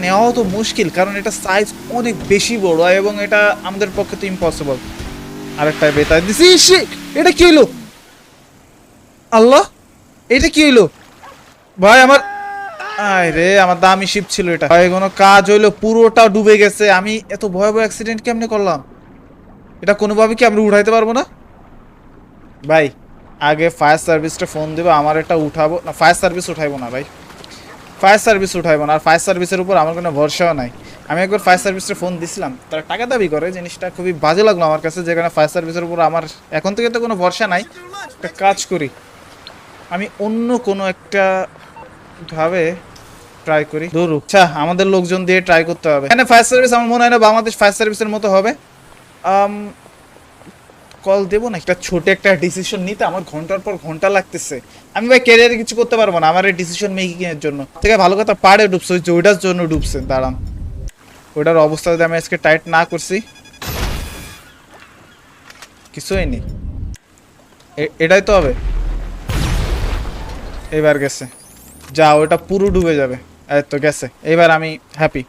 নেওয়াও তো মুশকিল, কারণ এটা সাইজ অনেক বেশি বড় এবং এটা আমাদের পক্ষে তো ইম্পসিবল। আরেকটা বেতায় দিছি। এটা কি হইলো? আল্লাহ, এটা কি হইলো ভাই? আয় রে, আমার দামি শিপ ছিল এটা ভাই, কোনো কাজ হইলো? পুরোটা ডুবে গেছে। আমি এত ভয়াবহ অ্যাক্সিডেন্ট কেমনে করলাম? এটা কোনোভাবে কি আমরা উঠাইতে পারবো না ভাই? আগে ফায়ার সার্ভিসটা ফোন দেবো। আমার এটা উঠাবো না, ফায়ার সার্ভিস উঠাইবো না ভাই, ফায়ার সার্ভিস উঠাইবো না। আর ফায়ার সার্ভিসের উপর আমার কোনো ভরসাও নাই। আমি একবার ফায়ার সার্ভিসটা ফোন দিছিলাম, তারা টাকা দাবি করে। জিনিসটা খুবই বাজে লাগলো আমার কাছে, যেখানে ফায়ার সার্ভিসের উপর আমার এখন থেকে তো কোনো ভরসা নাই। একটা কাজ করি, আমি অন্য কোনো একটা ভাবে ট্রাই করি। ধরু, আচ্ছা, আমাদের লোকজন দিয়ে ট্রাই করতে হবে। এখানে ফায়ার সার্ভিস আমার মনে হয় না বাংলাদেশ ফায়ার সার্ভিসের মতো হবে। কল দেবো না? একটা ছোট একটা ডিসিশন নিতে আমার ঘন্টার পর ঘন্টা লাগতেছে। আমি ভাই ক্যারিয়ারে কিছু করতে পারবো না আমার এই ডিসিশন মেকিং এর জন্য। থেকে ভালো কথা পাড়ে ডুবছে, ওই যে ওইটার জন্য ডুবছে। দাঁড়ান, ওইটার অবস্থা যদি আমি আজকে টাইট না করছি, কিছু হয়নি। এটাই তো হবে। এবার গেছে, যা ওটা পুরো ডুবে যাবে। এই তো গেছে, এবার আমি হ্যাপি।